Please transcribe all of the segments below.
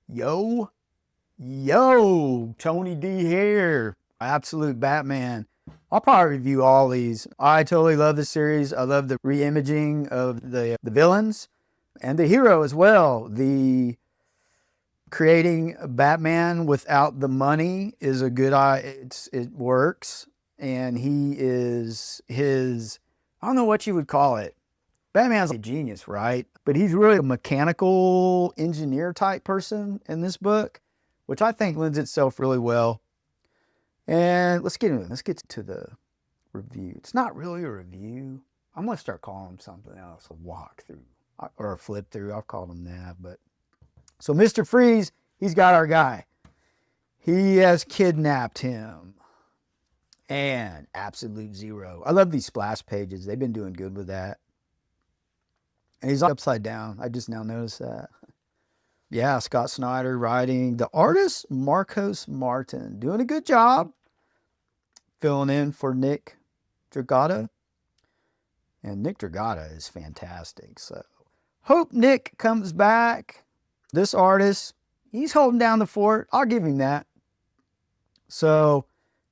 Yo, yo, Tony D here. Absolute Batman. I'll probably review all these. I totally love this series. I love the re-imaging of the villains and the hero as well. The creating Batman without the money is a good it works, and he is his, I don't know what you would call it. Batman's a genius, right? But he's really a mechanical engineer type person in this book, which I think lends itself really well. And let's get into it. Let's get to the review. It's not really a review. I'm going to start calling him something else, a walkthrough or a flip through. I've called him that. But so Mr. Freeze, he's got our guy. He has kidnapped him. And Absolute Zero. I love these splash pages. They've been doing good with that. And he's upside down. I just now noticed that. Yeah, Scott Snyder writing. The artist, Marcos Martin, doing a good job. Filling in for Nick Dragotta. And Nick Dragotta is fantastic. So, hope Nick comes back. This artist, he's holding down the fort. I'll give him that. So,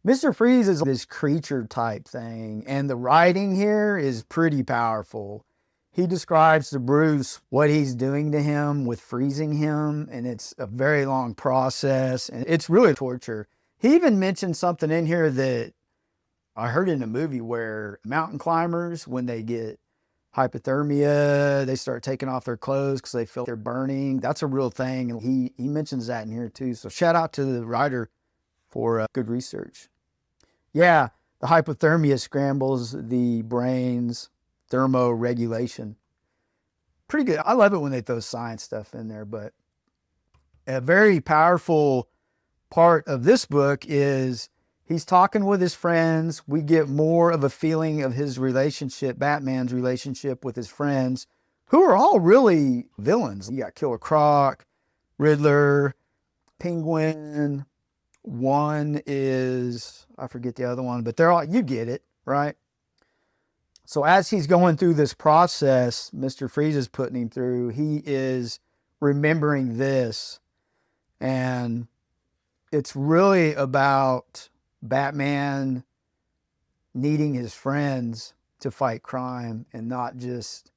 Mr. Freeze is this creature type thing. And the writing here is pretty powerful. He describes to Bruce what he's doing to him with freezing him, and it's a very long process, and it's really torture. He even mentioned something in here that I heard in a movie where mountain climbers, when they get hypothermia, they start taking off their clothes because they feel they're burning. That's a real thing, and he mentions that in here too. So shout out to the writer for good research. Yeah, the hypothermia scrambles the brain's thermoregulation. Pretty good. I love it when they throw science stuff in there, but a very powerful part of this book is he's talking with his friends. We get more of a feeling of his relationship, Batman's relationship with his friends, who are all really villains. You got Killer Croc, Riddler, Penguin. One is, I forget the other one, but they're all, you get it, right? So as he's going through this process, Mr. Freeze is putting him through, he is remembering this. And it's really about Batman needing his friends to fight crime and not just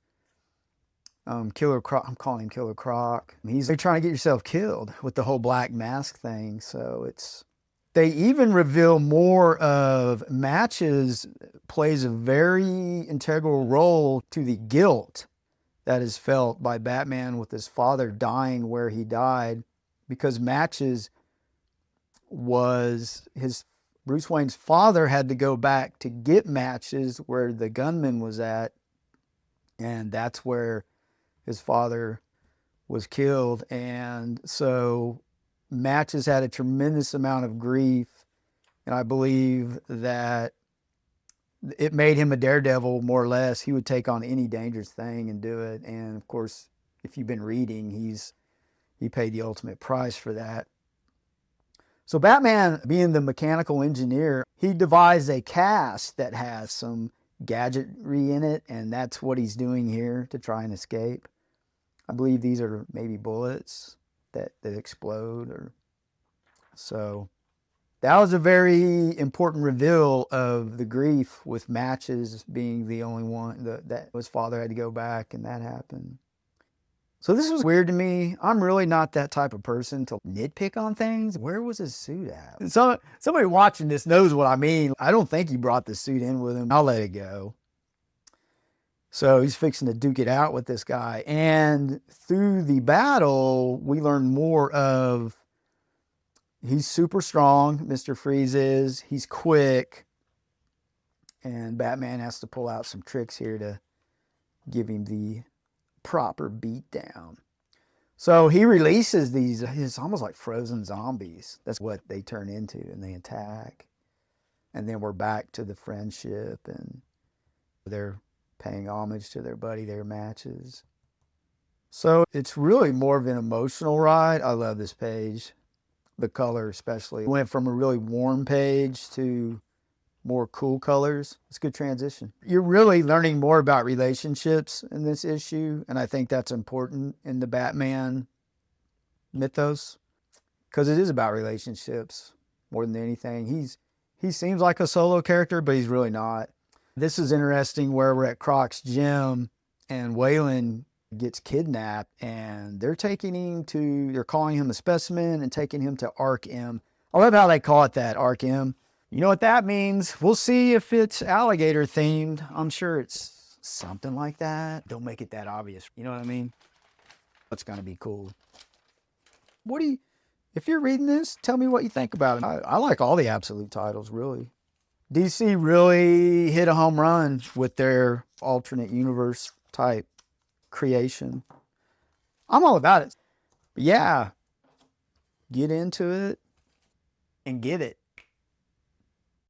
Killer Croc. I'm calling him Killer Croc. He's trying to get yourself killed with the whole black mask thing. So it's, they even reveal more of Matches plays a very integral role to the guilt that is felt by Batman with his father dying where he died, because Matches was his, Bruce Wayne's father had to go back to get Matches where the gunman was at, and that's where his father was killed. And so Matches had a tremendous amount of grief, and I believe that it made him a daredevil, more or less. He would take on any dangerous thing and do it. And of course, if you've been reading, he paid the ultimate price for that. So Batman, being the mechanical engineer, he devised a cast that has some gadgetry in it, and that's what he's doing here to try and escape. I believe these are maybe bullets that explode. Or so that was a very important reveal of the grief with Matches being the only one that his father had to go back, and that happened. So this was weird to me. I'm really not that type of person to nitpick on things. Where was his suit at? Somebody watching this knows what I mean. I don't think he brought the suit in with him. I'll let it go. So he's fixing to duke it out with this guy. And through the battle, we learn more of, he's super strong, Mr. Freeze is. He's quick. And Batman has to pull out some tricks here to give him the proper beat down. So he releases these, it's almost like frozen zombies. That's what they turn into, and they attack. And then we're back to the friendship, and they're paying homage to their buddy, their Matches. So it's really more of an emotional ride. I love this page. The color especially. It went from a really warm page to more cool colors. It's a good transition. You're really learning more about relationships in this issue, and I think that's important in the Batman mythos, because it is about relationships more than anything. He seems like a solo character, but he's really not. This is interesting where we're at Croc's gym and Waylon gets kidnapped and they're calling him a specimen and taking him to Ark M. I love how they call it that, Ark M. You know what that means? We'll see if it's alligator themed. I'm sure it's something like that. Don't make it that obvious. You know what I mean? That's going to be cool. If you're reading this, tell me what you think about it. I like all the absolute titles, really. DC really hit a home run with their alternate universe type creation. I'm all about it. But yeah, get into it and get it.